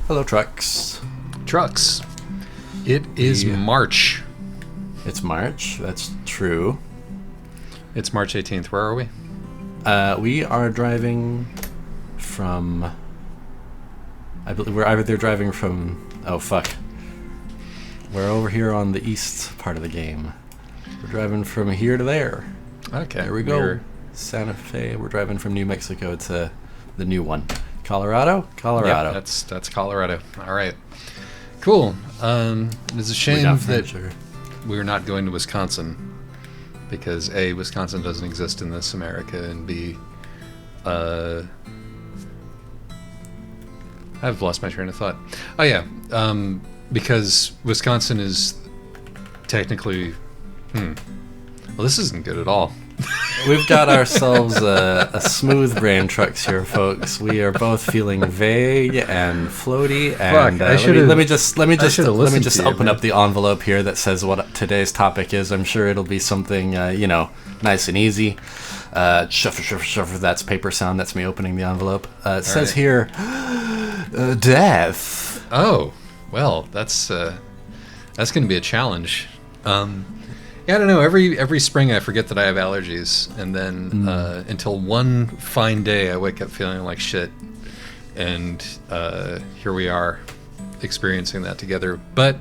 Hello, trucks. Trucks. It is March. It's March. That's true. It's March 18th. Where are we? We are driving from... I believe we're either driving from... Oh, fuck. We're over here on the east part of the game. We're driving from here to there. Okay. There we go. Santa Fe. We're driving from New Mexico to the new one. Colorado? Colorado. Yep, that's Colorado. All right. Cool. It's a shame that we're not going to Wisconsin because A, Wisconsin doesn't exist in this America, and B, I've lost my train of thought. Oh yeah, because Wisconsin is technically, well, this isn't good at all. We've got ourselves a smooth brain trucks here, folks. We are both feeling vague and floaty. And let me just open up the envelope here that says what today's topic is. I'm sure it'll be something nice and easy. Shuffle. That's paper sound. That's me opening the envelope. It says here, death. Oh, well, that's going to be a challenge. Yeah, I don't know. Every spring I forget that I have allergies, and then until one fine day I wake up feeling like shit, and here we are, experiencing that together. But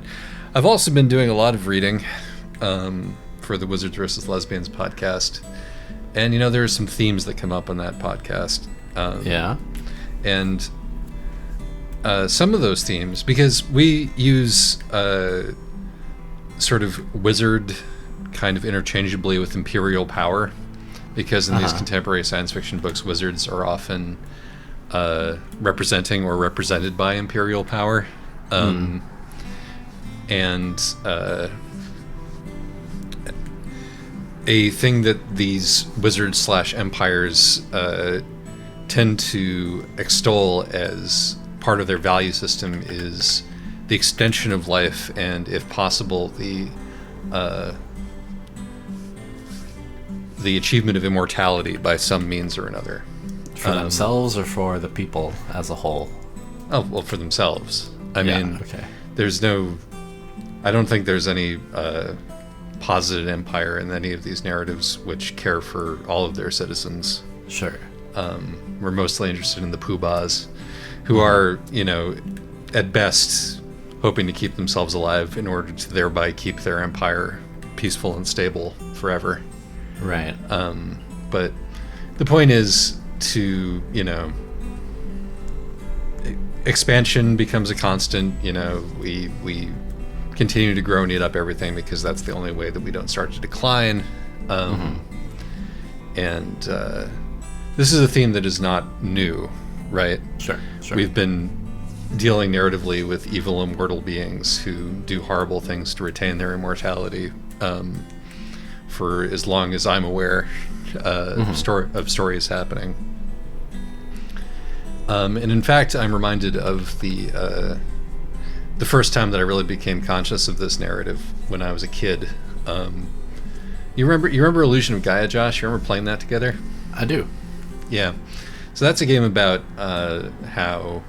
I've also been doing a lot of reading for the Wizards vs. Lesbians podcast, and there are some themes that come up on that podcast. And some of those themes, because we use sort of wizard kind of interchangeably with imperial power, because in these contemporary science fiction books, wizards are often representing or represented by imperial power. And a thing that these wizards / empires tend to extol as part of their value system is the extension of life, and if possible, the achievement of immortality by some means or another. For themselves or for the people as a whole? Oh, well, for themselves. I mean, I don't think there's any posited empire in any of these narratives which care for all of their citizens. Sure. We're mostly interested in the poobahs, who are, at best, hoping to keep themselves alive in order to thereby keep their empire peaceful and stable forever. Right. But the point is to, expansion becomes a constant. We continue to grow and eat up everything because that's the only way that we don't start to decline. And this is a theme that is not new, right? Sure. We've been dealing narratively with evil immortal beings who do horrible things to retain their immortality for as long as I'm aware of stories happening. And in fact, I'm reminded of the first time that I really became conscious of this narrative when I was a kid. You remember Illusion of Gaia, Josh? You remember playing that together? I do. Yeah. So that's a game about how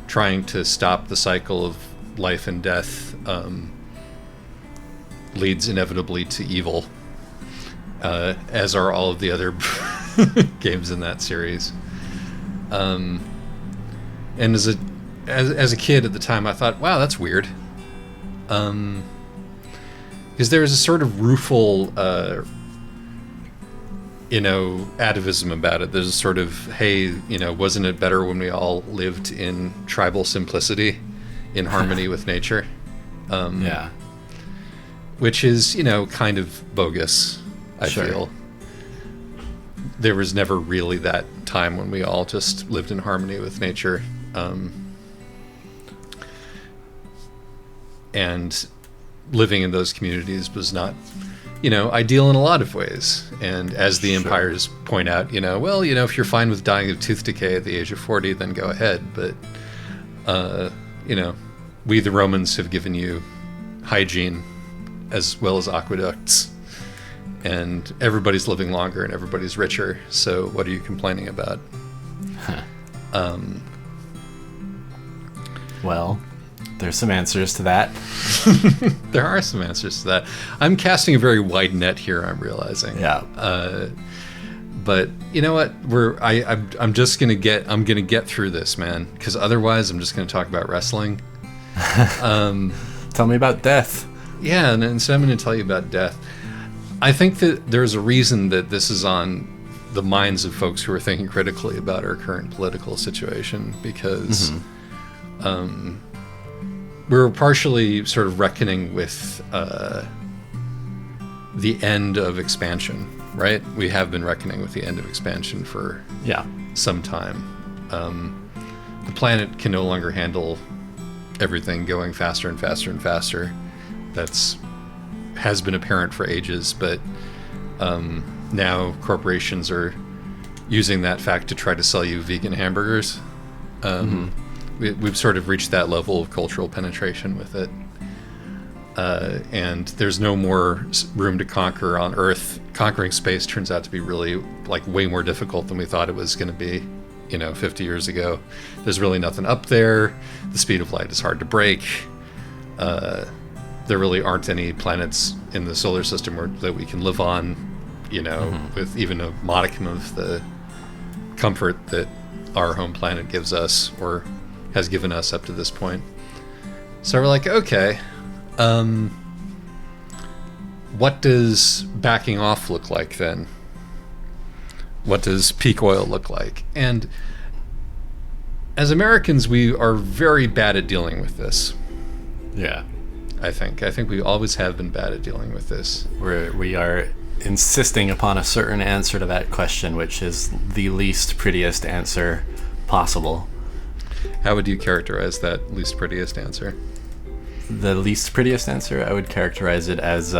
trying to stop the cycle of life and death leads inevitably to evil, as are all of the other games in that series. And as a kid at the time, I thought, wow, that's weird. Because there was a sort of rueful, atavism about it. There's a sort of, hey, wasn't it better when we all lived in tribal simplicity, in harmony with nature? Which is, kind of bogus, I feel. There was never really that time when we all just lived in harmony with nature. And living in those communities was not, ideal in a lot of ways. And as the empires point out, if you're fine with dying of tooth decay at the age of 40, then go ahead. But, we, the Romans, have given you hygiene as well as aqueducts. And everybody's living longer and everybody's richer. So what are you complaining about? Well, there's some answers to that. There are some answers to that. I'm casting a very wide net here, I'm realizing. Yeah. But you know what? I'm gonna get through this, man. Because otherwise, I'm just gonna talk about wrestling. Tell me about death. Yeah, and so I'm gonna tell you about death. I think that there's a reason that this is on the minds of folks who are thinking critically about our current political situation, because we're partially sort of reckoning with the end of expansion, right? We have been reckoning with the end of expansion for some time. The planet can no longer handle everything going faster and faster and faster. Has been apparent for ages, but now corporations are using that fact to try to sell you vegan hamburgers. We've sort of reached that level of cultural penetration with it. And there's no more room to conquer on Earth. Conquering space turns out to be really way more difficult than we thought it was going to be, 50 years ago. There's really nothing up there. The speed of light is hard to break. There really aren't any planets in the solar system that we can live on, with even a modicum of the comfort that our home planet gives us or has given us up to this point. So we're like, okay, what does backing off look like then? What does peak oil look like? And as Americans, we are very bad at dealing with this. Yeah. I think we always have been bad at dealing with this. We are insisting upon a certain answer to that question, which is the least prettiest answer possible. How would you characterize that least prettiest answer? The least prettiest answer, I would characterize it as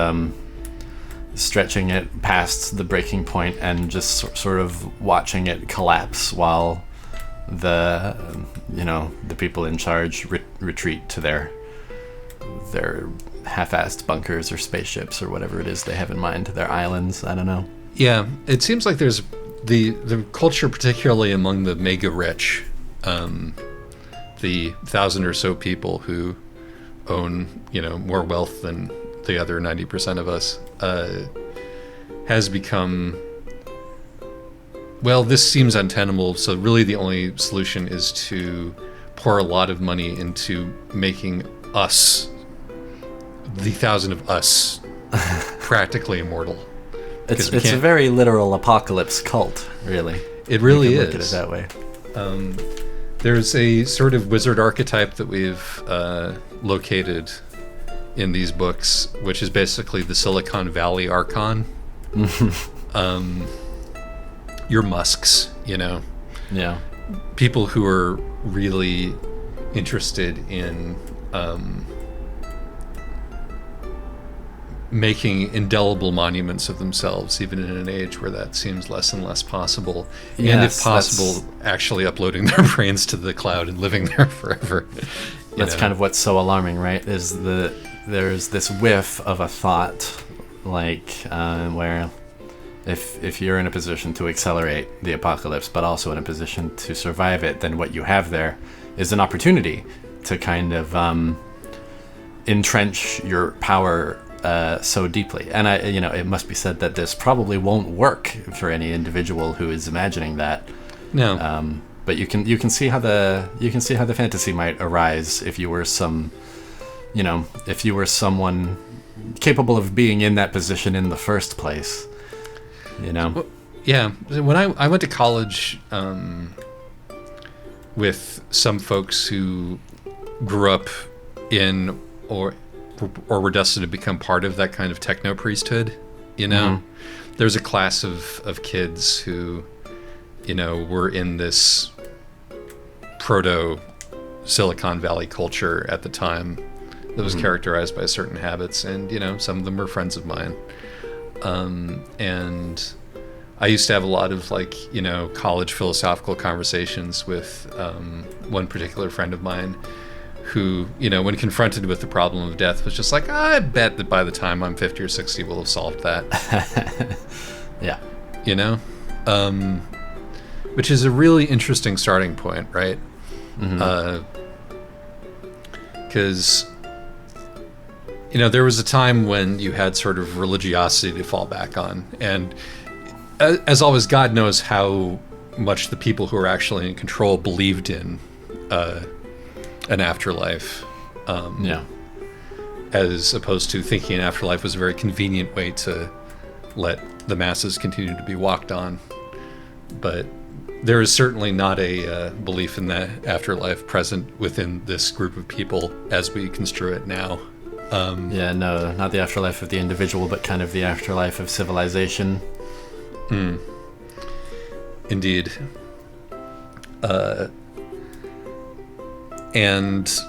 stretching it past the breaking point and just sort of watching it collapse while the people in charge retreat to their half-assed bunkers or spaceships or whatever it is they have in mind, their islands. I don't know. Yeah, it seems like there's the culture, particularly among the mega rich, the 1,000 or so people who own more wealth than the other 90% of us, has become, well, this seems untenable, so really the only solution is to pour a lot of money into making us, the 1,000 of us, practically immortal. It's a very literal apocalypse cult, really. It really is. Look at it that way. There's a sort of wizard archetype that we've located in these books, which is basically the Silicon Valley Archon. Your Musks, Yeah. People who are really interested in making indelible monuments of themselves, even in an age where that seems less and less possible. Yes, and if possible, actually uploading their brains to the cloud and living there forever. That's kind of what's so alarming, right? There's this whiff of a thought, where if you're in a position to accelerate the apocalypse, but also in a position to survive it, then what you have there is an opportunity to kind of entrench your power so deeply. And it must be said that this probably won't work for any individual who is imagining that. No. But you can see how the fantasy might arise if you were someone capable of being in that position in the first place. Well, yeah. When I went to college with some folks who grew up in or were destined to become part of that kind of techno priesthood, there's a class of kids who, were in this proto Silicon Valley culture at the time that was characterized by certain habits, and some of them were friends of mine. And I used to have a lot of college philosophical conversations with one particular friend of mine who, when confronted with the problem of death, was just like, I bet that by the time I'm 50 or 60, we'll have solved that. Yeah. Which is a really interesting starting point, right? because there was a time when you had sort of religiosity to fall back on, and as always, God knows how much the people who are actually in control believed in an afterlife. As opposed to thinking an afterlife was a very convenient way to let the masses continue to be walked on. But there is certainly not a belief in that afterlife present within this group of people as we construe it now. No, not the afterlife of the individual, but kind of the afterlife of civilization. Indeed. And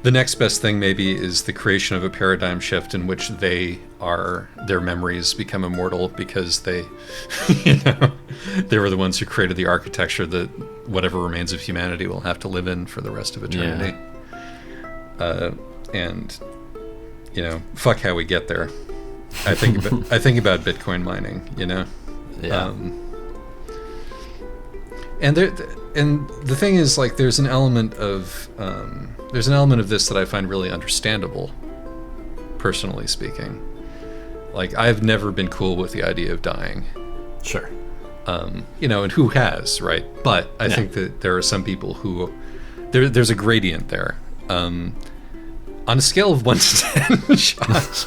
the next best thing maybe is the creation of a paradigm shift in which their memories become immortal because they were the ones who created the architecture that whatever remains of humanity will have to live in for the rest of eternity. And fuck how we get there. I think about Bitcoin mining, And the thing is, like, there's an element of this that I find really understandable, personally speaking. Like, I've never been cool with the idea of dying. Sure. And who has, right? But I think that there are some people who there's a gradient there. On a scale of 1 to 10, Josh,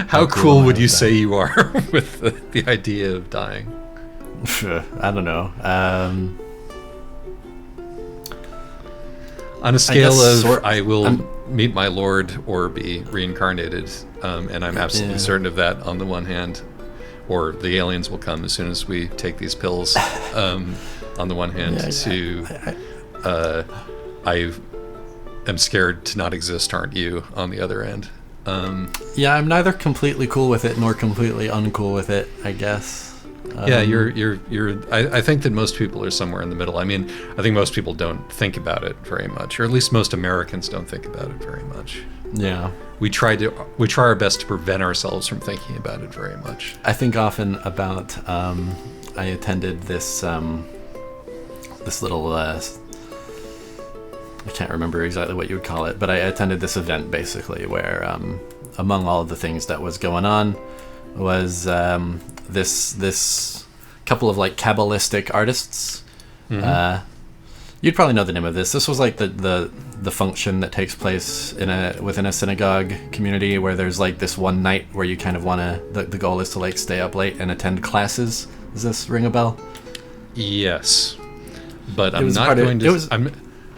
how cool would you say you are with the idea of dying? I don't know. On a scale of I will meet my Lord or be reincarnated, and I'm absolutely certain of that on the one hand, or the aliens will come as soon as we take these pills on the one hand, I am scared to not exist, aren't you, on the other end. I'm neither completely cool with it nor completely uncool with it, I guess. I think that most people are somewhere in the middle. I mean, I think most people don't think about it very much, or at least most Americans don't think about it very much. Yeah. We try our best to prevent ourselves from thinking about it very much. I think often about, I attended this little, I can't remember exactly what you would call it, but I attended this event basically where, among all of the things that was going on was, this couple of like Kabbalistic artists. You'd probably know the name of this. This was like the function that takes place within a synagogue community where there's like this one night where you kind of want to, the goal is to like stay up late and attend classes. Does this ring a bell? Yes, but I'm not going to.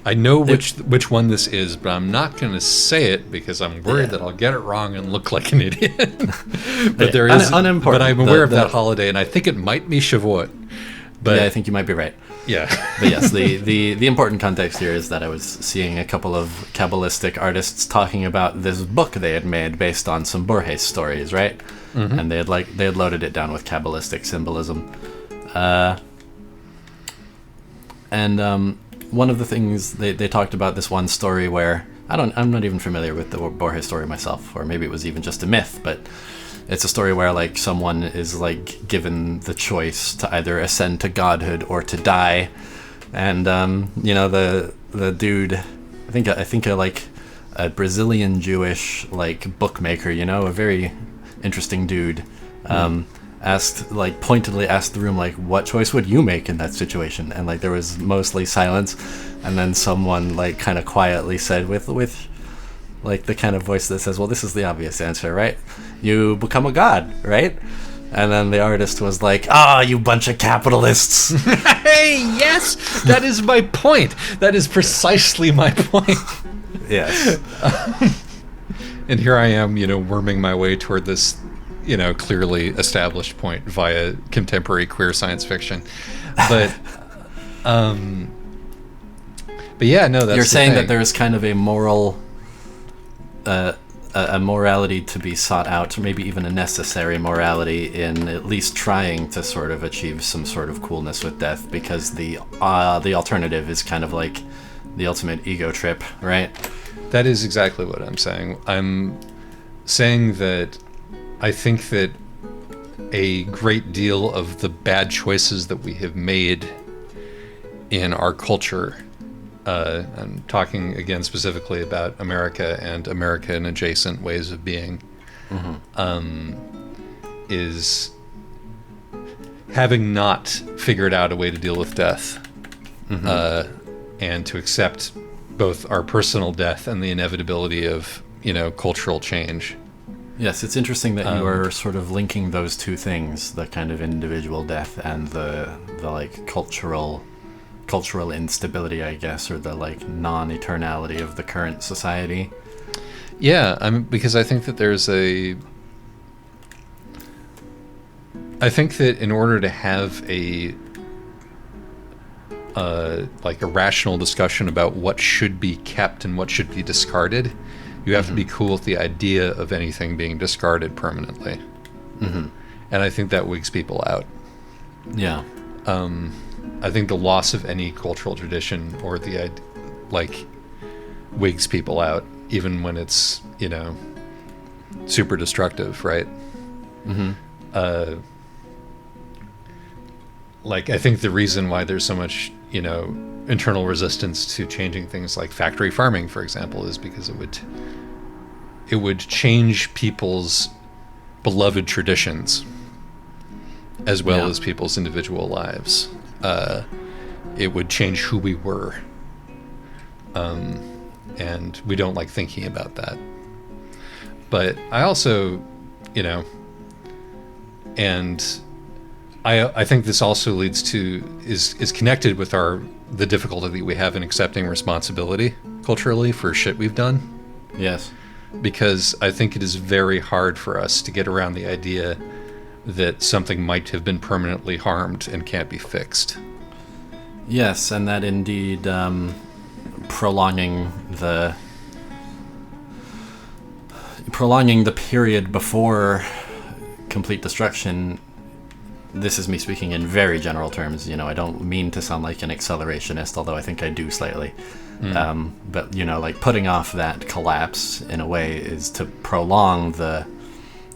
I know which one this is, but I'm not going to say it because I'm worried that I'll get it wrong and look like an idiot. But there is, unimportant. But I'm aware of that holiday, and I think it might be Shavuot. But I think you might be right. Yeah. But yes, the important context here is that I was seeing a couple of Kabbalistic artists talking about this book they had made based on some Borges stories, right? And they had loaded it down with Kabbalistic symbolism. One of the things they talked about this one story where I'm not even familiar with the Borges story myself, or maybe it was even just a myth, but it's a story where like someone is like given the choice to either ascend to godhood or to die, and the dude, I think like a Brazilian Jewish like bookmaker, a very interesting dude, pointedly asked the room, like, what choice would you make in that situation? And like there was mostly silence, and then someone like kind of quietly said with like the kind of voice that says, well, this is the obvious answer, right? You become a god, right? And then the artist was like, you bunch of capitalists. Hey, yes, that is my point. That is precisely my point. Yes. And here I am, worming my way toward this clearly established point via contemporary queer science fiction. But yeah, no, that's you're saying that there's kind of a moral, a morality to be sought out, or maybe even a necessary morality in at least trying to sort of achieve some sort of coolness with death, because the alternative is kind of like the ultimate ego trip, right? That is exactly what I'm saying. I'm saying that I think that a great deal of the bad choices that we have made in our culture I'm talking again specifically about America and American adjacent ways of being, is having not figured out a way to deal with death, and to accept both our personal death and the inevitability of, cultural change. Yes, it's interesting that you are sort of linking those two things, the kind of individual death and the like cultural instability, I guess, or the like non-eternality of the current society. Yeah, because I think that I think that in order to have a rational discussion about what should be kept and what should be discarded, you have to be cool with the idea of anything being discarded permanently. And I think that wigs people out. Yeah. I think the loss of any cultural tradition or wigs people out, even when it's, super destructive, right? I think the reason why there's so much, internal resistance to changing things like factory farming, for example, is because it would change people's beloved traditions as well as people's individual lives. It would change who we were. And we don't like thinking about that. But I also, and I think this also leads to, is connected with the difficulty that we have in accepting responsibility culturally for shit we've done. Yes. Because I think it is very hard for us to get around the idea that something might have been permanently harmed and can't be fixed. Yes, and that indeed prolonging the period before complete destruction. This is me speaking in very general terms. I don't mean to sound like an accelerationist, although I think I do slightly. But putting off that collapse in a way is to prolong the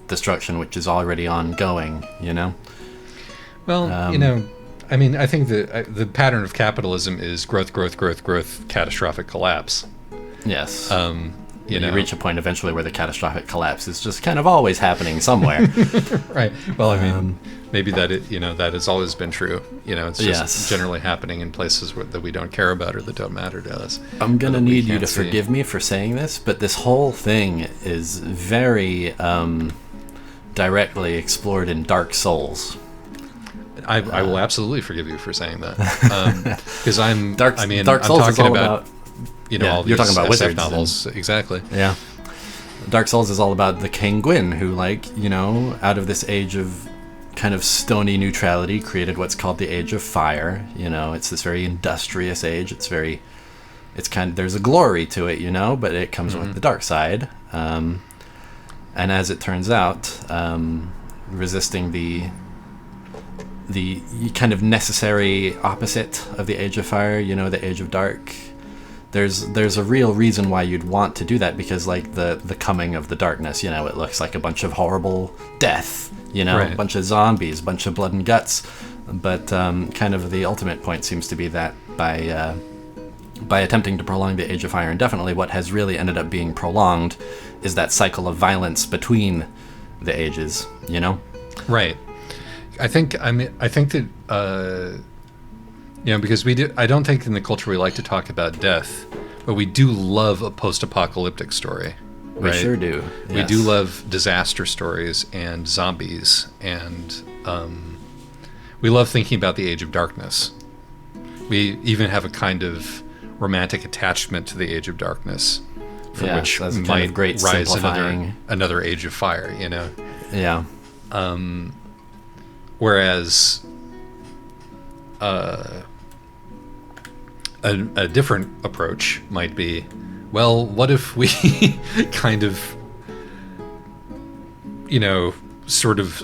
destruction which is already ongoing. Well, I think the pattern of capitalism is growth, catastrophic collapse. Yes. You reach a point eventually where the catastrophic collapse is just kind of always happening somewhere. Right. Well, maybe that that has always been true. It's just generally happening in places that we don't care about or that don't matter to us. I'm gonna need you to forgive me for saying this, but this whole thing is very directly explored in Dark Souls. I will absolutely forgive you for saying that, because Dark Souls talking is all about all these you're talking about SF wizards novels, exactly. Yeah, Dark Souls is all about the King Gwyn, who out of this age of kind of stony neutrality created what's called the Age of Fire. It's this very industrious age. There's a glory to it, but it comes with the dark side. And as it turns out, resisting the kind of necessary opposite of the Age of Fire, the Age of Dark. There's a real reason why you'd want to do that, because the coming of the darkness, it looks like a bunch of horrible death, right. A bunch of zombies, a bunch of blood and guts. But kind of the ultimate point seems to be that by attempting to prolong the Age of Fire indefinitely, what has really ended up being prolonged is that cycle of violence between the ages, Right. I think that because I don't think in the culture we like to talk about death, but we do love a post-apocalyptic story. We right? sure do. Yes. We do love disaster stories and zombies, and we love thinking about the Age of Darkness. We even have a kind of romantic attachment to the Age of Darkness, for which might kind of great rise another Age of Fire. Yeah. Whereas a different approach might be, well, what if we kind of, sort of,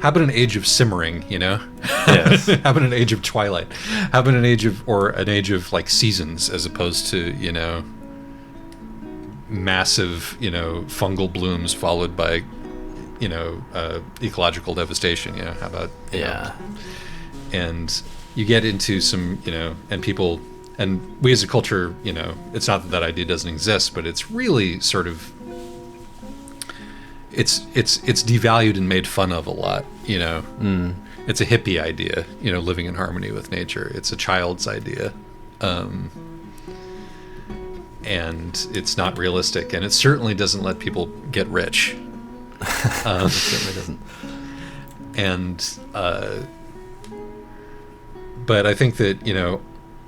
how about an age of simmering, Yes. How about an age of twilight? How about an age of like seasons, as opposed to, massive, fungal blooms followed by, ecological devastation, how about, yeah. And you get into some, and people and we as a culture, it's not that idea doesn't exist, but it's really sort of it's devalued and made fun of a lot. It's a hippie idea, living in harmony with nature. It's a child's idea, and it's not realistic, and it certainly doesn't let people get rich. It certainly doesn't. And but I think that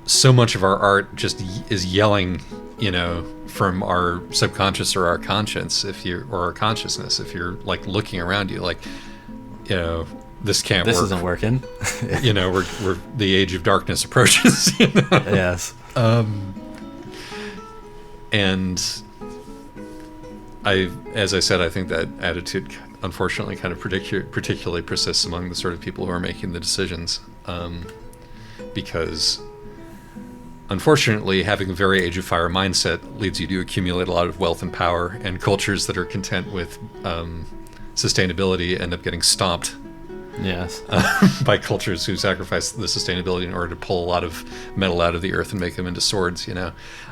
so much of our art just is yelling, from our subconscious or our conscience, or our consciousness. If you're like looking around you, like, this can't work. This isn't working. We're the age of darkness approaches. Yes. And as I said, I think that attitude, unfortunately, kind of particularly persists among the sort of people who are making the decisions, because unfortunately, having a very Age of Fire mindset leads you to accumulate a lot of wealth and power, and cultures that are content with sustainability end up getting stomped. Yes. By cultures who sacrifice the sustainability in order to pull a lot of metal out of the earth and make them into swords.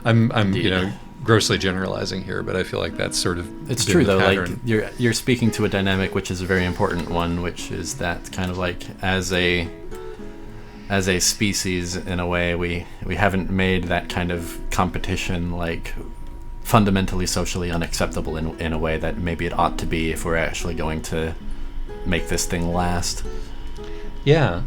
I'm grossly generalizing here, but I feel like that's sort of it's true though. Pattern. Like you're speaking to a dynamic which is a very important one, which is that kind of like as a species, in a way, we haven't made that kind of competition like fundamentally socially unacceptable in a way that maybe it ought to be if we're actually going to make this thing last. Yeah,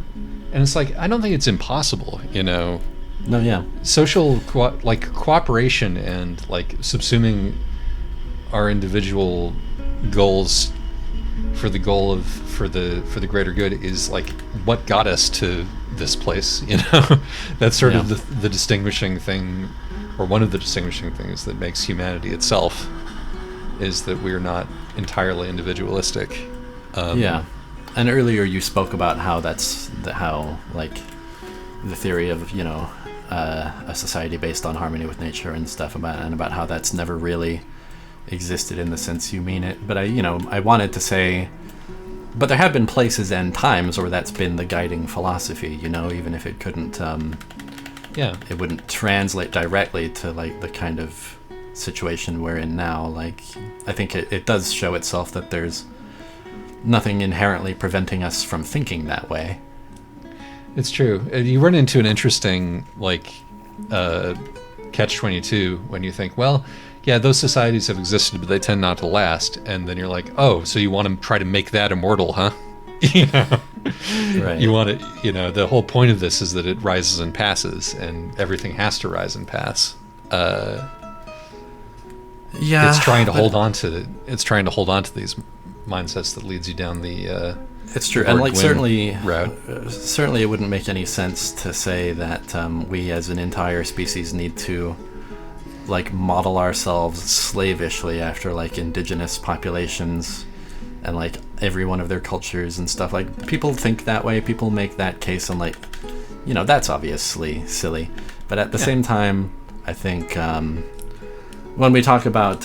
and it's like, I don't think it's impossible, No, yeah. Social cooperation and like subsuming our individual goals for the goal of for the greater good is like what got us to this place. That's sort of the distinguishing thing, or one of the distinguishing things that makes humanity itself, is that we're not entirely individualistic. And earlier you spoke about how how the theory of a society based on harmony with nature and stuff about how that's never really existed in the sense you mean it. But I wanted to say, but there have been places and times where that's been the guiding philosophy. Even if it couldn't, it wouldn't translate directly to like the kind of situation we're in now. Like, I think it does show itself that there's nothing inherently preventing us from thinking that way. It's true. You run into an interesting catch-22 when you think, well, yeah, those societies have existed, but they tend not to last. And then you're like, oh, so you want to try to make that immortal, huh? Right. You want it. The whole point of this is that it rises and passes, and everything has to rise and pass. It's trying to hold on to. It's trying to hold on to these mindsets that leads you down the. It's true, and certainly it wouldn't make any sense to say that we as an entire species need to model ourselves slavishly after indigenous populations and every one of their cultures and stuff. People think that way, people make that case, and that's obviously silly. But at the same time, I think when we talk about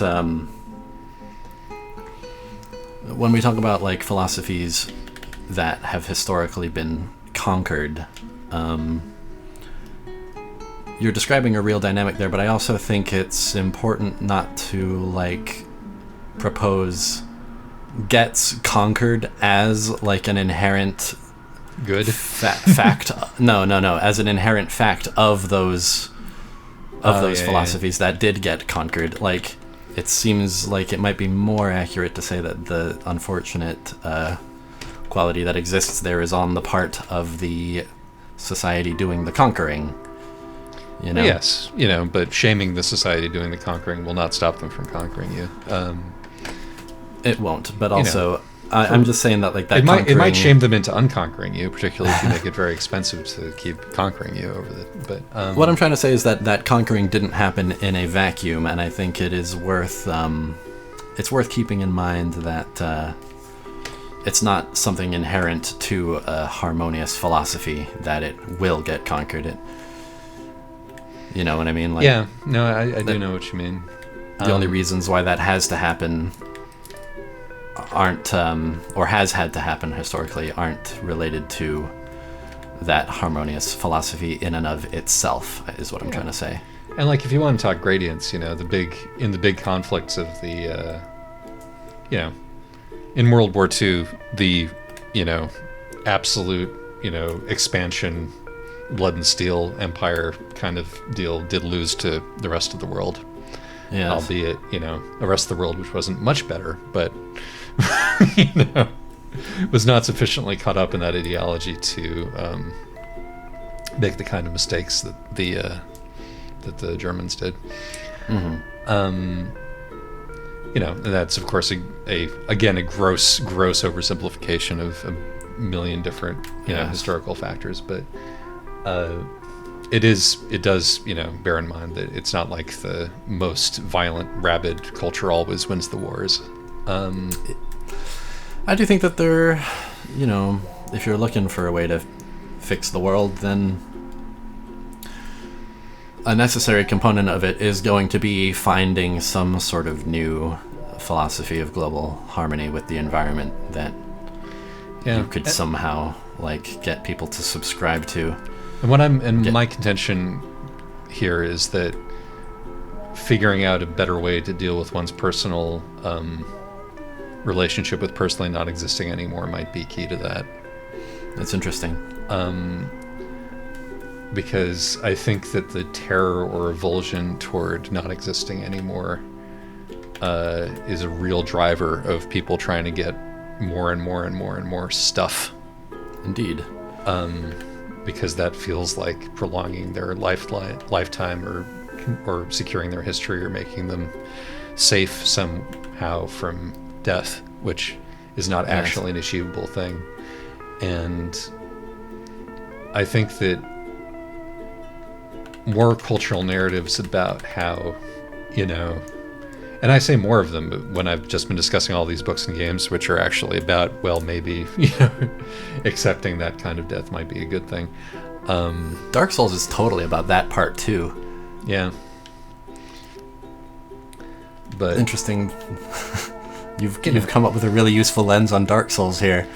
philosophies that have historically been conquered, you're describing a real dynamic there, but I also think it's important not to propose gets conquered as an inherent good fact. No, as an inherent fact of those philosophies that did get conquered. It seems like it might be more accurate to say that the unfortunate quality that exists there is on the part of the society doing the conquering. Yes, but shaming the society doing the conquering will not stop them from conquering you. It won't, but also I'm just saying that that it might shame them into unconquering you, particularly if you make it very expensive to keep conquering you over the. But what I'm trying to say is that conquering didn't happen in a vacuum, and I think it is worth keeping in mind that it's not something inherent to a harmonious philosophy that it will get conquered. You know what I mean? I do know what you mean. The only reasons why that has to happen aren't, or has had to happen historically, aren't related to that harmonious philosophy in and of itself, is what I'm trying to say. And like, if you want to talk gradients, the big conflicts of the, in World War II, the, absolute, expansion, blood and steel empire kind of deal did lose to the rest of the world. Yeah. Albeit, the rest of the world, which wasn't much better, but, was not sufficiently caught up in that ideology to make the kind of mistakes that the Germans did. Mm-hmm. And that's of course a gross oversimplification of a million different historical factors, but it does bear in mind that it's not like the most violent, rabid culture always wins the wars. I do think that there, if you're looking for a way to fix the world, then a necessary component of it is going to be finding some sort of new philosophy of global harmony with the environment that you could somehow get people to subscribe to. And my contention here is that figuring out a better way to deal with one's personal relationship with personally not existing anymore might be key to that. That's interesting. Because I think that the terror or revulsion toward not existing anymore is a real driver of people trying to get more and more and more and more stuff. Indeed. Because that feels like prolonging their lifetime or securing their history or making them safe somehow from death, which is not actually an achievable thing. And I think that more cultural narratives about how, and I say more of them when I've just been discussing all these books and games, which are actually about, well, maybe, accepting that kind of death might be a good thing. Dark Souls is totally about that part too. Yeah. But interesting. You've come up with a really useful lens on Dark Souls here.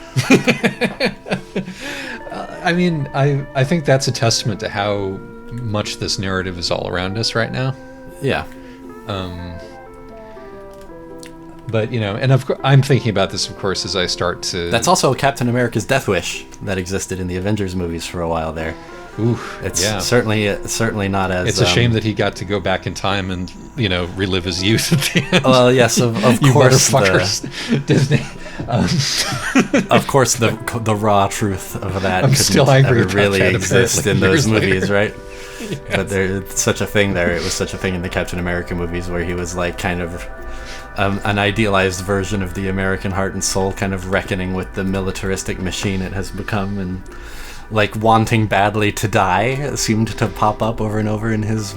I think that's a testament to how much this narrative is all around us right now. Yeah. But, and I'm thinking about this, of course, as I start to... That's also Captain America's Death Wish that existed in the Avengers movies for a while there. Ooh, it's certainly not as... It's a shame that he got to go back in time and, relive his youth at the end. Well, yes, of you course. Motherfuckers. Disney. Of course, the raw truth of that couldn't ever really exist in those movies, right? Yes. But there's such a thing there. It was such a thing in the Captain America movies where he was kind of an idealized version of the American heart and soul, kind of reckoning with the militaristic machine it has become, and wanting badly to die seemed to pop up over and over in his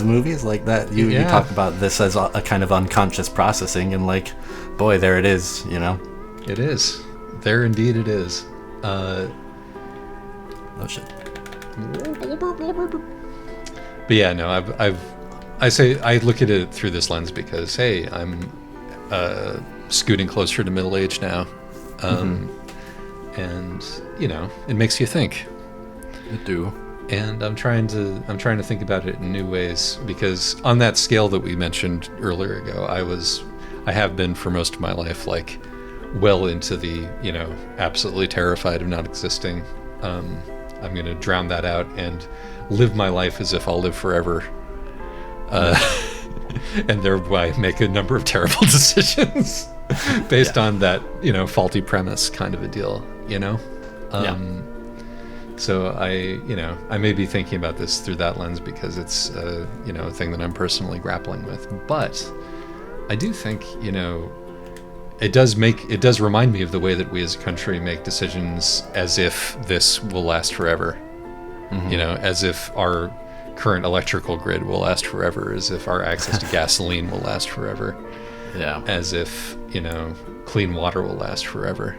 movies like that. You talk about this as a kind of unconscious processing, and boy, there it is. It is. There indeed it is. Oh shit. But yeah, no, I look at it through this lens because, hey, I'm scooting closer to middle age now, and it makes you think. You do. And I'm trying to think about it in new ways, because on that scale that we mentioned earlier ago, I have been for most of my life well into the absolutely terrified of not existing. I'm going to drown that out and live my life as if I'll live forever. And thereby make a number of terrible decisions based on that, faulty premise kind of a deal, So I may be thinking about this through that lens because it's, a thing that I'm personally grappling with. But I do think, it does remind me of the way that we as a country make decisions as if this will last forever. As if our current electrical grid will last forever, as if our access to gasoline will last forever. Yeah. As if, clean water will last forever.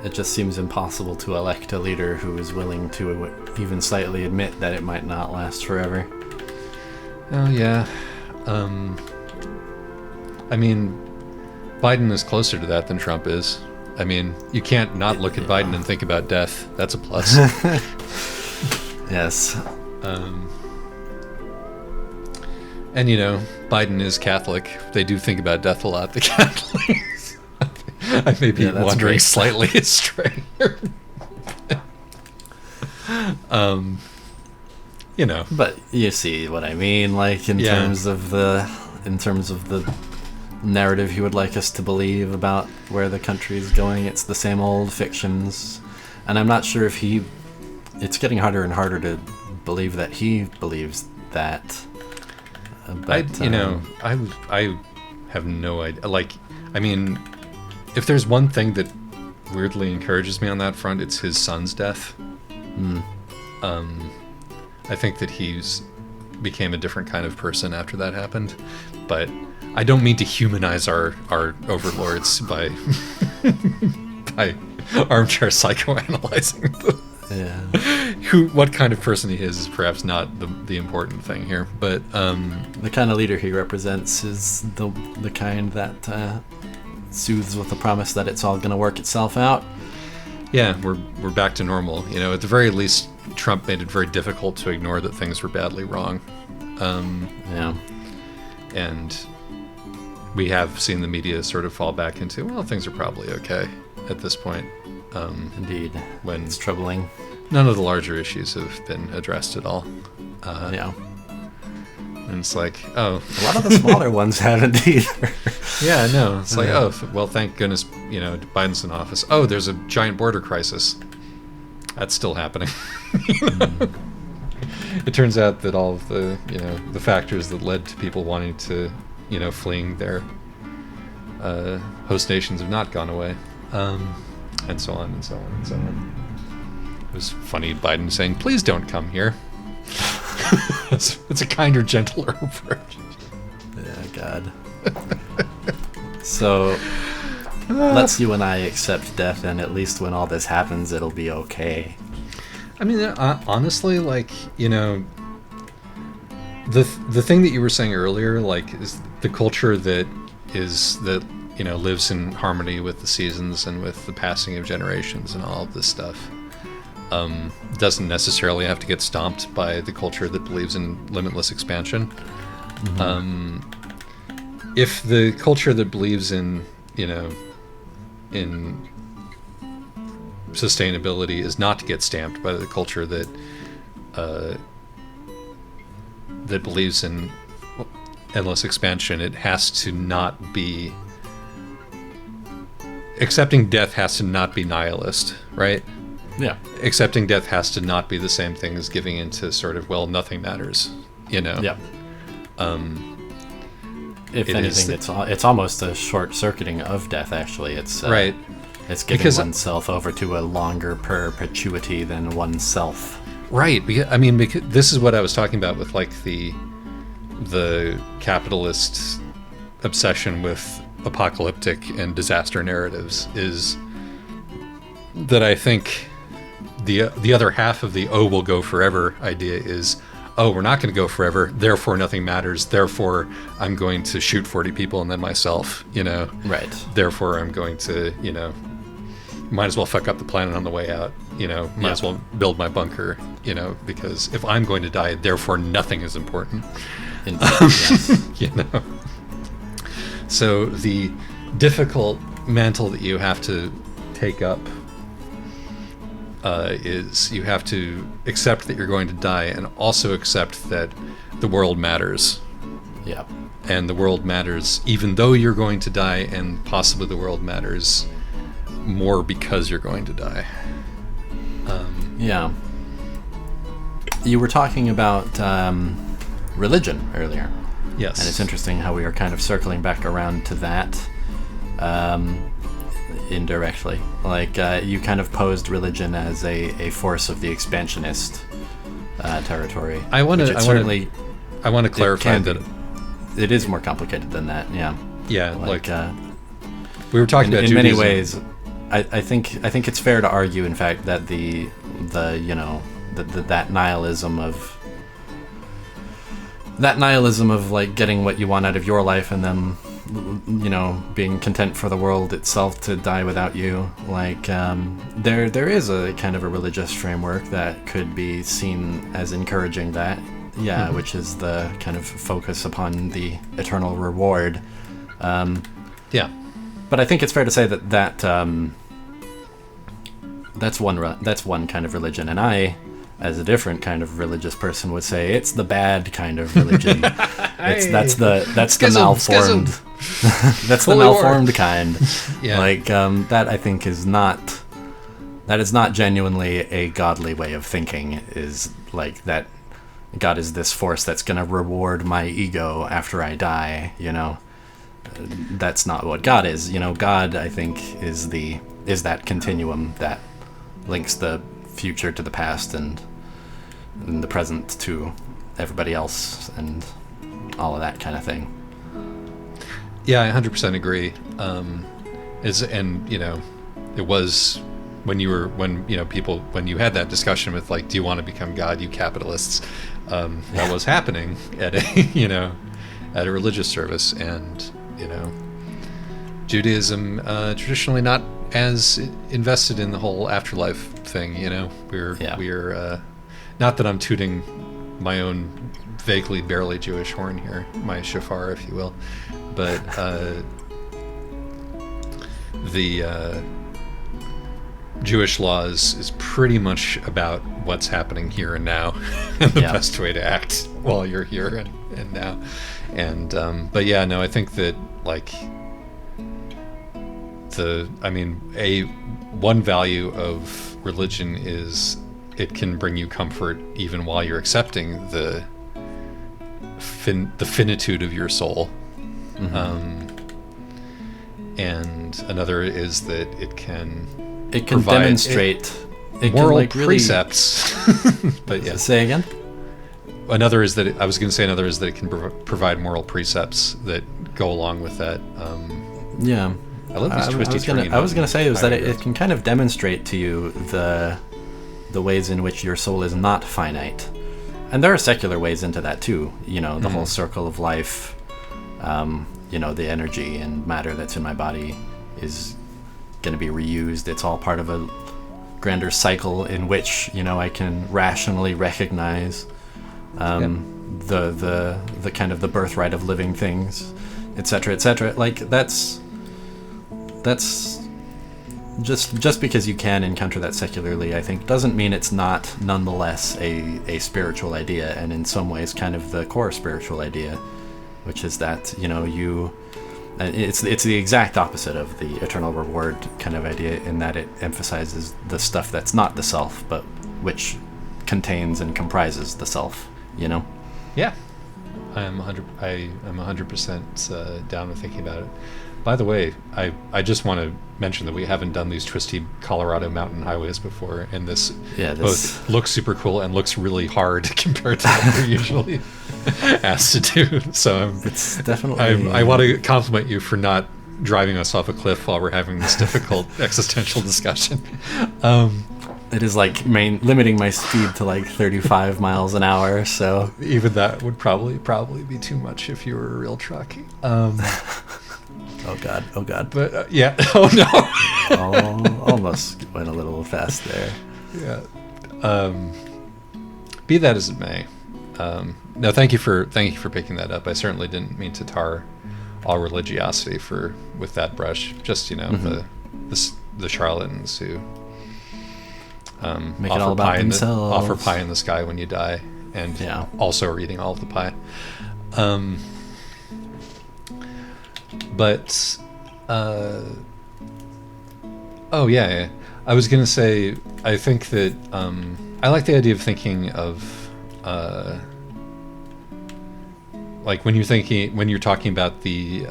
It just seems impossible to elect a leader who is willing to even slightly admit that it might not last forever. Oh, yeah. Biden is closer to that than Trump is. I mean, you can't not look at Biden and think about death. That's a plus. Yes. And, Biden is Catholic. They do think about death a lot, the Catholics. I may be wandering slightly astray. But you see what I mean, like in terms of the narrative he would like us to believe about where the country is going. It's the same old fictions, and I'm not sure if it's getting harder and harder to believe that he believes that. But, I have no idea. Like, I mean, if there's one thing that weirdly encourages me on that front, it's his son's death. I think that he's became a different kind of person after that happened. But I don't mean to humanize our overlords by armchair psychoanalyzing them. Yeah. What kind of person he is perhaps not the important thing here, but the kind of leader he represents is the kind that soothes with the promise that it's all going to work itself out. Yeah, we're back to normal. At the very least, Trump made it very difficult to ignore that things were badly wrong. And we have seen the media sort of fall back into, well, things are probably okay at this point. Indeed. When it's troubling. None of the larger issues have been addressed at all. And it's like, oh. A lot of the smaller ones haven't either. Yeah, I know. It's like, well, thank goodness, Biden's in office. Oh, there's a giant border crisis. That's still happening. It turns out that all of the, the factors that led to people wanting to, fleeing their host nations have not gone away. And so on and so on and so on. It was funny, Biden saying, please don't come here. It's a kinder, gentler approach. Yeah, God. So, let's you and I accept death, and at least when all this happens, it'll be okay. I mean, honestly, like, the thing that you were saying earlier, like, is the culture that lives in harmony with the seasons and with the passing of generations and all of this stuff. Doesn't necessarily have to get stomped by the culture that believes in limitless expansion. If the culture that believes in sustainability is not to get stamped by the culture that believes in endless expansion, it has to not be. Accepting death has to not be nihilist, right? Yeah. Accepting death has to not be the same thing as giving into sort of, well, nothing matters, Yeah. If anything, it's almost a short-circuiting of death, actually. It's right. It's giving oneself over to a longer perpetuity than oneself. Right. Because this is what I was talking about with, like, the capitalist obsession with apocalyptic and disaster narratives, is that I think the other half of the will go forever idea is, we're not going to go forever, therefore nothing matters, therefore I'm going to shoot 40 people and then myself, Right. Therefore I'm going to, might as well fuck up the planet on the way out, might as well build my bunker, because if I'm going to die, therefore nothing is important. Yes. So the difficult mantle that you have to take up is you have to accept that you're going to die, and also accept that the world matters. Yeah. And the world matters even though you're going to die, and possibly the world matters more because you're going to die. Yeah. You were talking about religion earlier. Yes. And it's interesting how we are kind of circling back around to that indirectly. Like, you kind of posed religion as a force of the expansionist territory. I want to clarify that it is more complicated than that. Yeah. Yeah. Like we were talking about in Judaism. many ways. I think it's fair to argue, in fact, that that nihilism of like getting what you want out of your life and then being content for the world itself to die without you. Like, there is a kind of a religious framework that could be seen as encouraging that, which is the kind of focus upon the eternal reward. But I think it's fair to say that that's one kind of religion, and I, as a different kind of religious person, would say it's the bad kind of religion. That's the malformed that's the malformed kind. Like, that I think is not genuinely a godly way of thinking. Is like that God is this force that's going to reward my ego after I die. That's not what God is. God, I think, is that continuum that links the future to the past and the present to everybody else and all of that kind of thing. Yeah, I 100% agree. It was when you had that discussion with, like, do you want to become God, you capitalists? That was happening at a religious service, and Judaism traditionally not as invested in the whole afterlife thing. We're not that I'm tooting my own vaguely, barely Jewish horn here, my shofar, if you will, but the Jewish law is pretty much about what's happening here and now, and the best way to act while you're here and now. And I think that, like, one value of religion is it can bring you comfort even while you're accepting the finitude of your soul. And another is that it can demonstrate moral precepts. But yeah, say again. Another is that it can provide moral precepts that go along with that. I love these twisty turny. I was going to say that it can kind of demonstrate to you the ways in which your soul is not finite, and there are secular ways into that too. The whole circle of life. The energy and matter that's in my body is going to be reused. It's all part of a grander cycle in which I can rationally recognize the kind of the birthright of living things, etc., etc. Like, that's just because you can encounter that secularly, I think, doesn't mean it's not nonetheless a spiritual idea, and in some ways kind of the core spiritual idea, which is that it's the exact opposite of the eternal reward kind of idea, in that it emphasizes the stuff that's not the self, but which contains and comprises the self. Yeah, I'm 100% down with thinking about it. By the way, I just want to mention that we haven't done these twisty Colorado mountain highways before, and this both looks super cool and looks really hard compared to what we're usually asked to do. So it's definitely. I want to compliment you for not driving us off a cliff while we're having this difficult existential discussion. It is like limiting my speed to like 35 miles an hour. So even that would probably be too much if you were a real truck. Oh God. But oh no. Almost went a little fast there. Yeah. Be that as it may. No, thank you for picking that up. I certainly didn't mean to tar all religiosity with that brush. Just the charlatans who make it all about themselves. Offer pie in the sky when you die, and also are eating all of the pie. But I was gonna say, I think that I like the idea of thinking of like when you're talking about the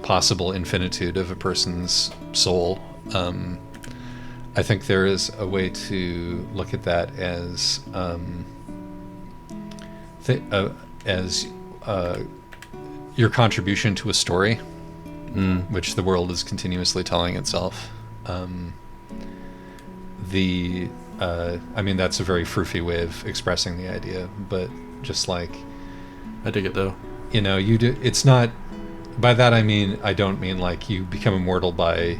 possible infinitude of a person's soul. I think there is a way to look at that as your contribution to a story, which the world is continuously telling itself. That's a very froofy way of expressing the idea, but just like, I dig it though. It's not by that I don't mean like you become immortal by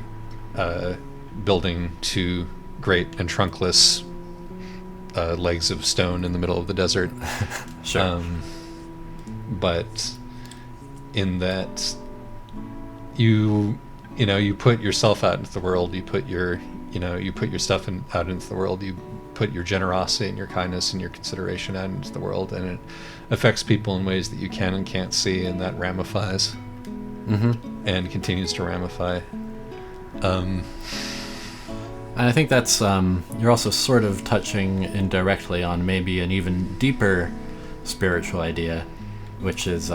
building two great and trunkless legs of stone in the middle of the desert. Sure. But in that you put yourself out into the world, you put your stuff out into the world, you put your generosity and your kindness and your consideration out into the world, and it affects people in ways that you can and can't see, and that ramifies. And continues to ramify. And I think that's you're also sort of touching indirectly on maybe an even deeper spiritual idea, which is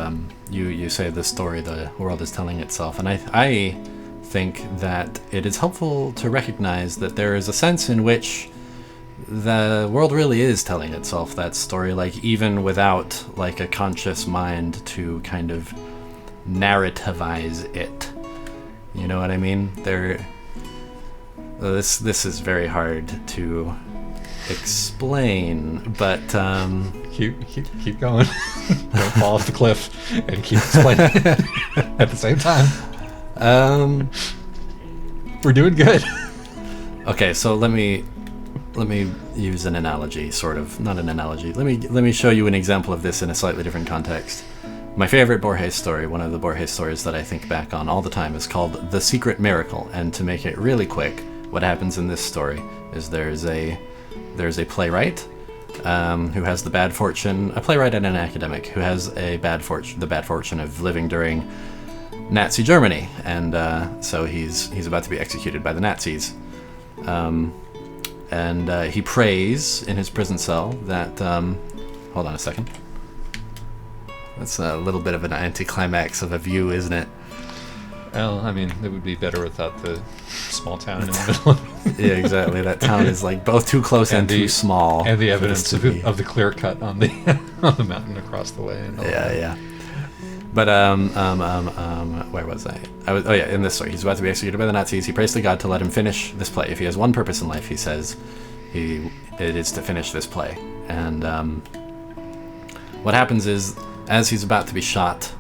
you say the story the world is telling itself, and I think that it is helpful to recognize that there is a sense in which the world really is telling itself that story, like even without like a conscious mind to kind of narrativize it. You know what I mean? This is very hard to explain, but keep going. Don't fall off the cliff and keep explaining at the same time. We're doing good. Okay, so let me use an analogy, sort of. Not an analogy. Let me show you an example of this in a slightly different context. My favorite Borges story, one of the Borges stories that I think back on all the time, is called The Secret Miracle. And to make it really quick, what happens in this story is there's a playwright who has the bad fortune, a playwright and an academic who has the bad fortune of living during Nazi Germany, and so he's about to be executed by the Nazis. And he prays in his prison cell that hold on a second. That's a little bit of an anticlimax of a view, isn't it? Well, I mean, it would be better without the small town in the middle of it. Yeah, exactly. That town is like both too close and too small. And the evidence of the clear cut on the on the mountain across the way. And all yeah. But where was I? In this story, he's about to be executed by the Nazis. He prays to God to let him finish this play. If he has one purpose in life, he says, it is to finish this play. And what happens is, as he's about to be shot,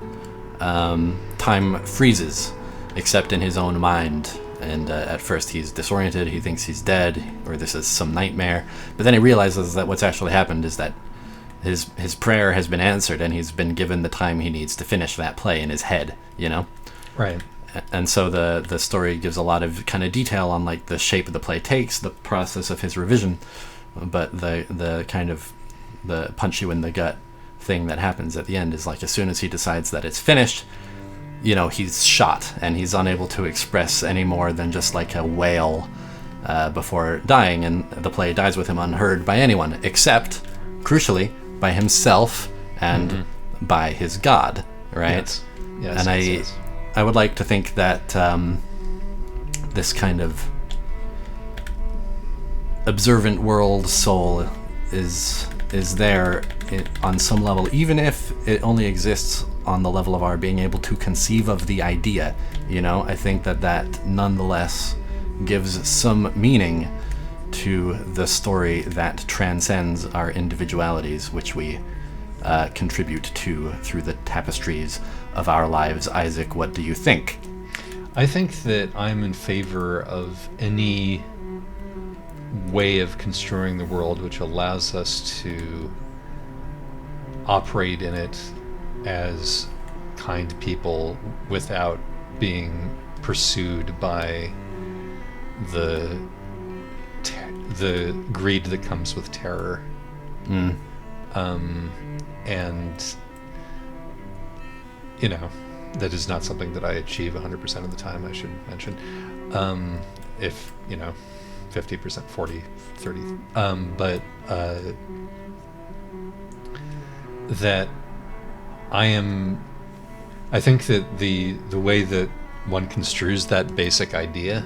time freezes, except in his own mind. And at first he's disoriented, he thinks he's dead, or this is some nightmare. But then he realizes that what's actually happened is that his prayer has been answered, and he's been given the time he needs to finish that play in his head, you know? Right. And so the story gives a lot of kind of detail on like the shape of the play takes, the process of his revision, but the kind of the punch you in the gut thing that happens at the end is like as soon as he decides that it's finished, you know, he's shot and he's unable to express any more than just like a wail before dying, and the play dies with him unheard by anyone except, crucially, by himself and by his God, right? Yes. And I would like to think that this kind of observant world soul is there on some level, even if it only exists on the level of our being able to conceive of the idea. You know, I think that nonetheless gives some meaning to the story that transcends our individualities, which we contribute to through the tapestries of our lives. Isaac, what do you think? I think that I'm in favor of any way of construing the world which allows us to operate in it as kind people without being pursued by the greed that comes with terror. And you know, that is not something that I achieve 100% of the time, I should mention. If, you know, 50%, 40, 30. But that I think that the way that one construes that basic idea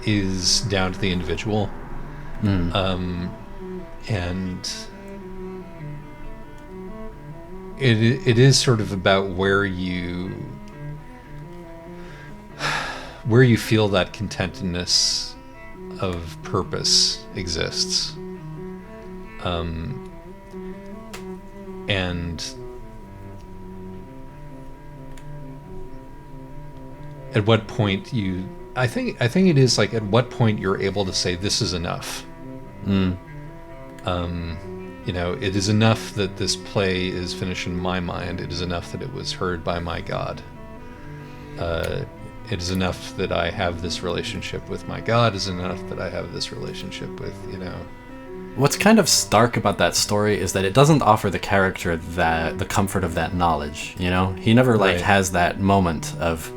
is down to the individual. And it is sort of about where you feel that contentedness of purpose exists. And at what point you, I think it is like at what point you're able to say this is enough. It is enough that this play is finished in my mind. It is enough that it was heard by my God. It is enough that I have this relationship with my God. It is enough that I have this relationship with, What's kind of stark about that story is that it doesn't offer the character the comfort of that knowledge. He never has that moment of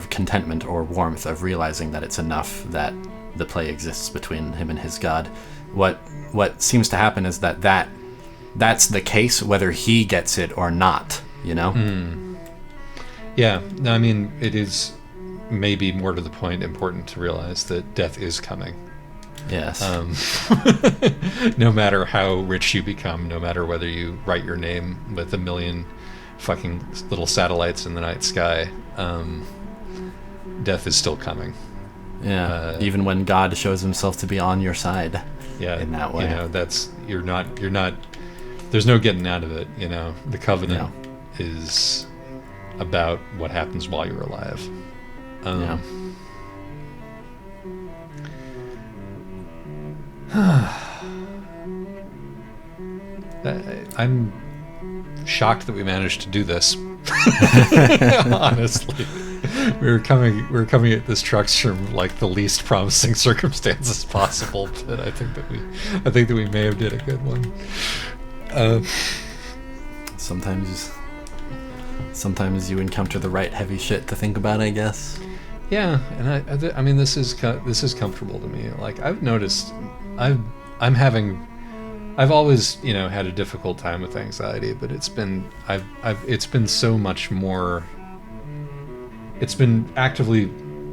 contentment or warmth of realizing that it's enough that the play exists between him and his God. What seems to happen is that's the case whether he gets it or not. Yeah, no, I mean, it is maybe more to the point important to realize that death is coming. Yes. No matter how rich you become, no matter whether you write your name with 1 million fucking little satellites in the night sky, death is still coming. Yeah. Even when God shows himself to be on your side. Yeah. In that way. You're not, there's no getting out of it, The covenant is about what happens while you're alive. I'm shocked that we managed to do this. Honestly, we were coming at this trucks from like the least promising circumstances possible, but I think that we may have did a good one. Sometimes you encounter the right heavy shit to think about, I guess. Yeah, and I mean this is comfortable to me. Like I've noticed, I've always had a difficult time with anxiety, but it's been so much more. It's been actively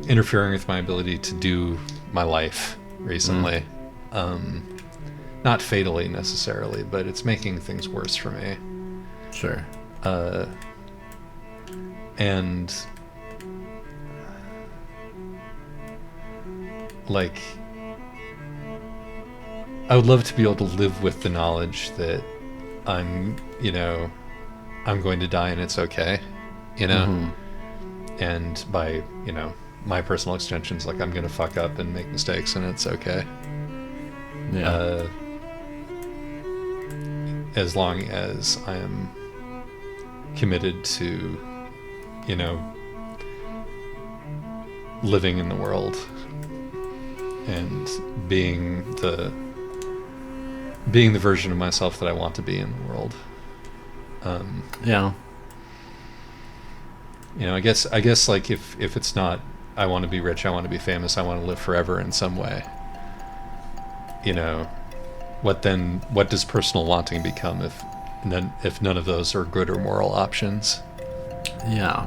interfering with my ability to do my life recently. Not fatally necessarily, but it's making things worse for me. Sure. And like I would love to be able to live with the knowledge that I'm going to die and it's okay, and by my personal extensions, like I'm going to fuck up and make mistakes and it's okay. Yeah. As long as I am committed to living in the world and being the version of myself that I want to be in the world. I guess like if it's not I want to be rich, I want to be famous, I want to live forever in some way, what does personal wanting become if none of those are good or moral options? Yeah,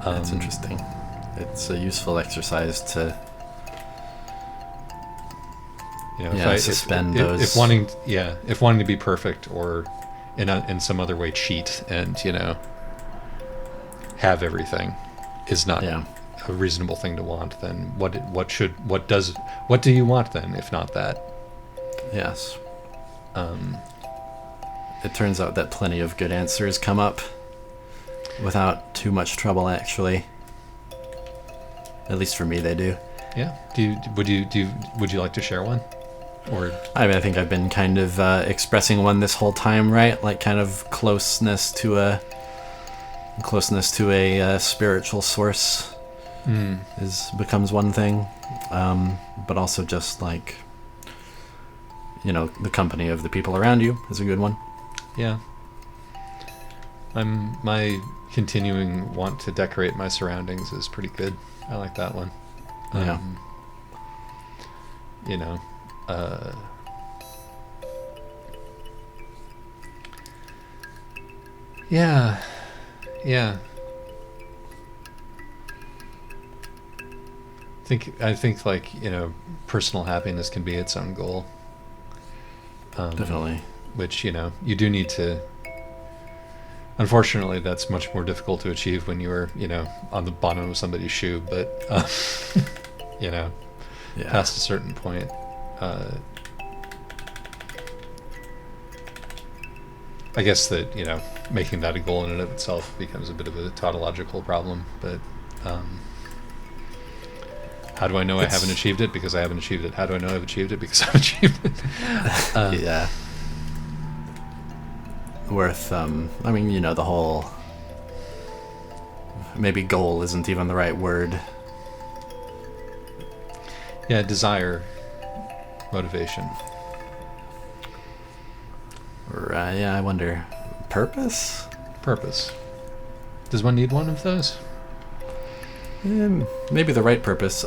that's interesting. It's a useful exercise to suspend those. If wanting to be perfect or in some other way cheat and have everything is not a reasonable thing to want, then what do you want then if not that? Yes. It turns out that plenty of good answers come up without too much trouble, actually. At least for me, they do. Yeah. Would you like to share one? Or I think I've been kind of expressing one this whole time, right? Like kind of closeness to a spiritual source becomes one thing, but also just like the company of the people around you is a good one. Yeah. My continuing want to decorate my surroundings is pretty good. I like that one. Yeah. Yeah. I think like, personal happiness can be its own goal. Definitely. Which, you do need to. Unfortunately, that's much more difficult to achieve when you're, on the bottom of somebody's shoe. But, past a certain point, I guess that, making that a goal in and of itself becomes a bit of a tautological problem. But, How do I know I haven't achieved it? Because I haven't achieved it. How do I know I've achieved it? Because I've achieved it. Yeah. Worth, I mean, you know, the whole... Maybe goal isn't even the right word. Yeah, desire. Motivation. Yeah, I wonder. Purpose? Purpose. Does one need one of those? Maybe the right purpose.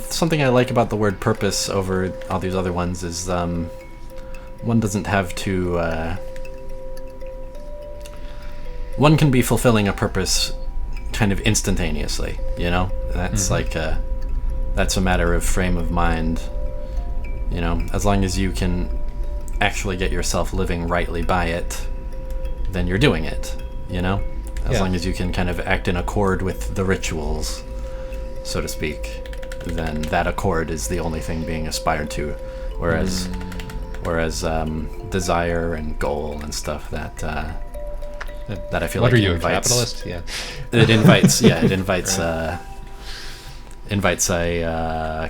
Something I like about the word purpose over all these other ones is one doesn't have to... one can be fulfilling a purpose kind of instantaneously, you know? That's like that's a matter of frame of mind, you know? As long as you can actually get yourself living rightly by it, then you're doing it, you know? As long as you can kind of act in accord with the rituals, so to speak, then that accord is the only thing being aspired to. Whereas desire and goal and stuff that I feel what like are you, invites, a capitalist? Yeah. It invites it invites right. Invites a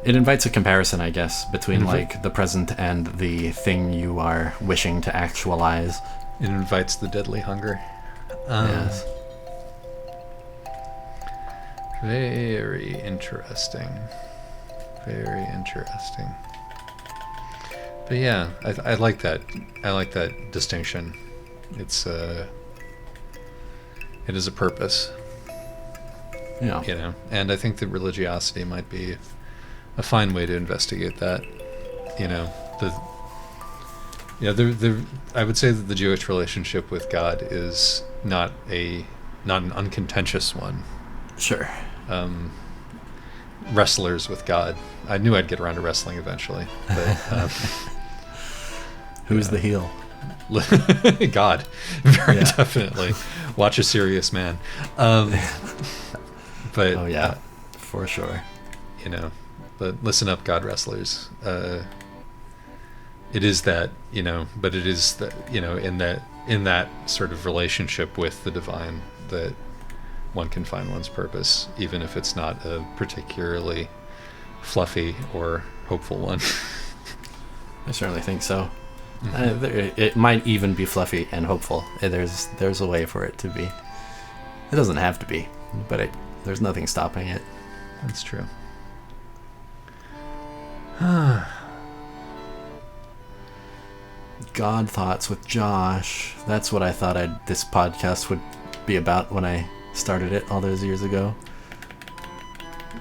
it invites a comparison, I guess, between like the present and the thing you are wishing to actualize. It invites the deadly hunger. Yes. Very interesting. Very interesting. But yeah, I like that. I like that distinction. It is a purpose. Yeah. You know, and I think that religiosity might be a fine way to investigate that. You know, I would say that the Jewish relationship with God is not an uncontentious one. Sure. Wrestlers with God. I knew I'd get around to wrestling eventually. But, who's the heel? God, very definitely. Watch a serious man. But oh yeah, for sure. You know, but listen up, God wrestlers. It is that, you know, but it is that, you know, in that sort of relationship with the divine that one can find one's purpose, even if it's not a particularly fluffy or hopeful one. I certainly think so. It might even be fluffy and hopeful. There's a way for it to be. It doesn't have to be, but there's nothing stopping it. That's true. God Thoughts with Josh. That's what I thought this podcast would be about when I started it all those years ago.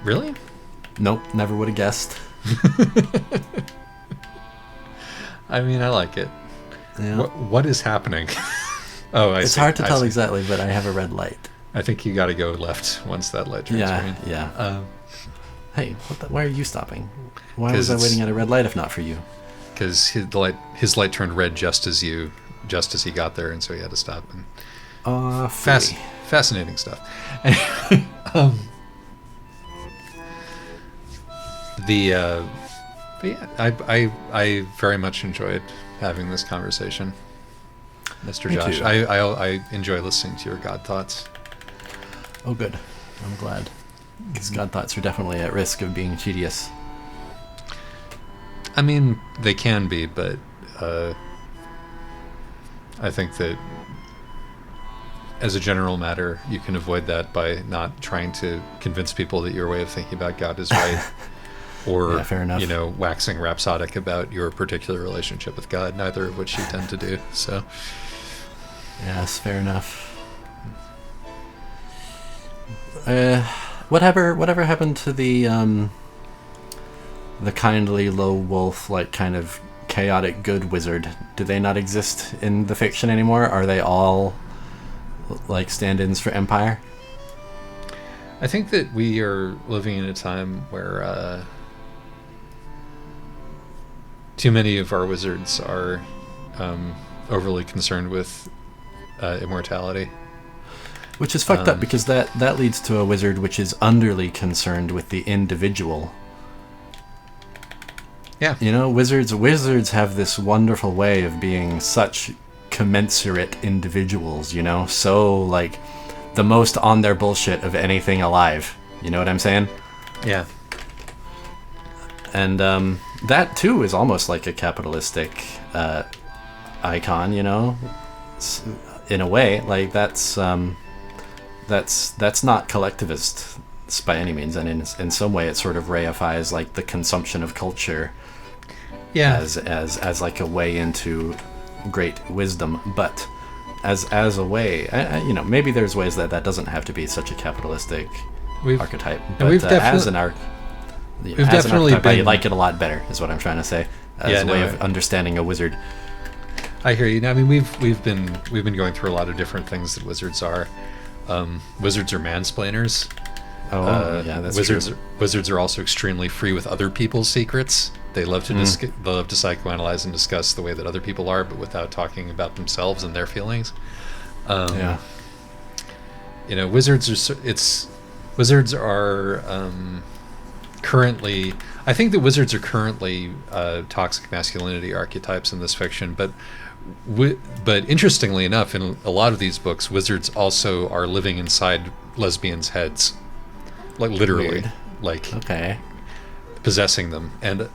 Really? Nope, never would have guessed. I mean, I like it. Yeah. What is happening? Oh, it's hard to tell exactly, but I have a red light. I think you got to go left once that light turns green. Yeah. Hey, why are you stopping? Why was I waiting at a red light if not for you? Because his light turned red just as he got there, and so he had to stop. And fascinating stuff. But yeah, I very much enjoyed having this conversation, Mr. Josh. I enjoy listening to your God thoughts. Oh, good. I'm glad. Because God thoughts are definitely at risk of being tedious. I mean, they can be, but I think that as a general matter, you can avoid that by not trying to convince people that your way of thinking about God is right. Or, fair enough. You know, waxing rhapsodic about your particular relationship with God, neither of which you tend to do. So, yes, fair enough. Whatever happened to the kindly low wolf, like kind of chaotic good wizard? Do they not exist in the fiction anymore? Are they all like stand-ins for Empire? I think that we are living in a time where too many of our wizards are overly concerned with immortality. Which is fucked up, because that leads to a wizard which is underly concerned with the individual. Yeah. You know, wizards have this wonderful way of being such commensurate individuals, you know? So, like, the most on their bullshit of anything alive. You know what I'm saying? Yeah. And that, too, is almost like a capitalistic icon, you know? In a way, like, that's not collectivist by any means, and in some way it sort of reifies like the consumption of culture, as like a way into great wisdom, but as a way, you know, maybe there's ways that doesn't have to be such a capitalistic archetype, but as an archetype, I like it a lot better, is what I'm trying to say, as a way of understanding a wizard. I hear you. I mean, we've been going through a lot of different things that wizards are. Wizards are mansplainers. Yeah, that's wizards. true. Wizards are also extremely free with other people's secrets. They love to they love to psychoanalyze and discuss the way that other people are, but without talking about themselves and their feelings. Yeah. You know, wizards are currently. I think that wizards are currently toxic masculinity archetypes in this fiction, but interestingly enough, in a lot of these books, wizards also are living inside lesbians' heads, like literally. Weird. Like Okay. possessing them, and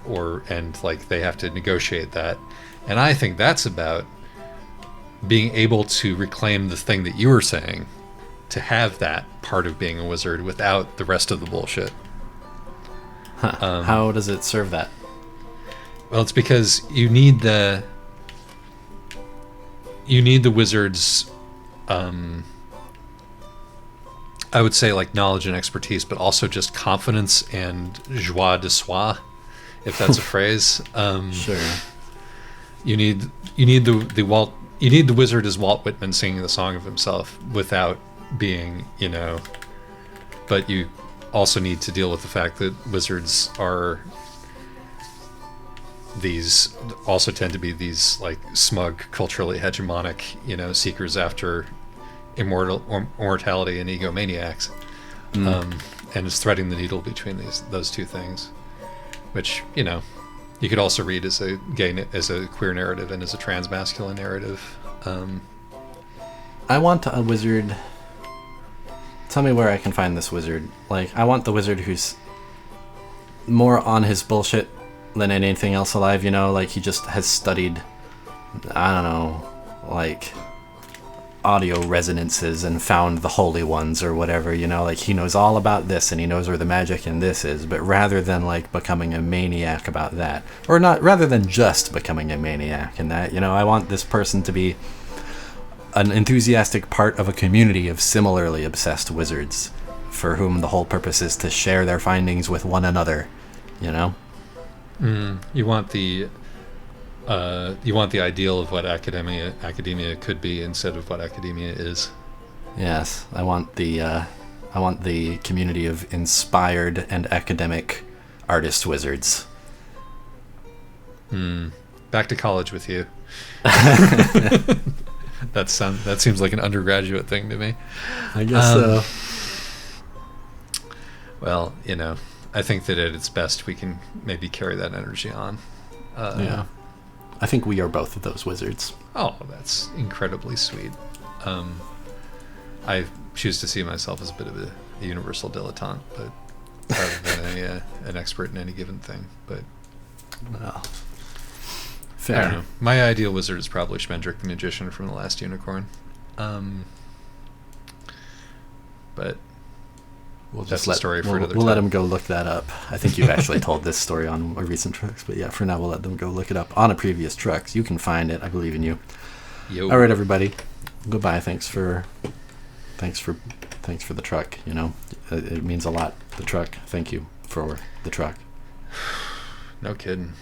like they have to negotiate that. And I think that's about being able to reclaim the thing that you were saying, to have that part of being a wizard without the rest of the bullshit. How does it serve that? Well, it's because you need the wizard's, I would say, like, knowledge and expertise, but also just confidence and joie de soi, if that's a phrase. Sure. You need the wizard as Walt Whitman singing the song of himself without being, you know, but you also need to deal with the fact that wizards also tend to be these, like, smug, culturally hegemonic, you know, seekers after immortality and egomaniacs, and is threading the needle between those two things, which, you know, you could also read as a queer narrative and as a transmasculine narrative. I want a wizard. Tell me where I can find this wizard. Like, I want the wizard who's more on his bullshit than anything else alive, you know? Like, he just has studied, I don't know, like, audio resonances and found the holy ones or whatever, you know? Like, he knows all about this and he knows where the magic in this is, but rather than, like, becoming a maniac about that, or not, rather than just becoming a maniac in that, you know, I want this person to be an enthusiastic part of a community of similarly obsessed wizards for whom the whole purpose is to share their findings with one another, you know? You want the ideal of what academia could be instead of what academia is. Yes, I want the community of inspired and academic artist wizards. Back to college with you. That seems like an undergraduate thing to me. I guess so. Well, you know, I think that at its best we can maybe carry that energy on. Yeah. I think we are both of those wizards. Oh, that's incredibly sweet. I choose to see myself as a bit of a universal dilettante, but rather than an expert in any given thing. But well, fair. I don't know. My ideal wizard is probably Schmendrick the Magician from The Last Unicorn. But we'll just let him go look that up. I think you've actually told this story on a recent Trucks, but yeah, for now we'll let them go look it up on a previous Trucks. You can find it. I believe in you. Yo. All right, everybody. Goodbye. Thanks for the truck. You know, it means a lot. The truck. Thank you for the truck. No kidding.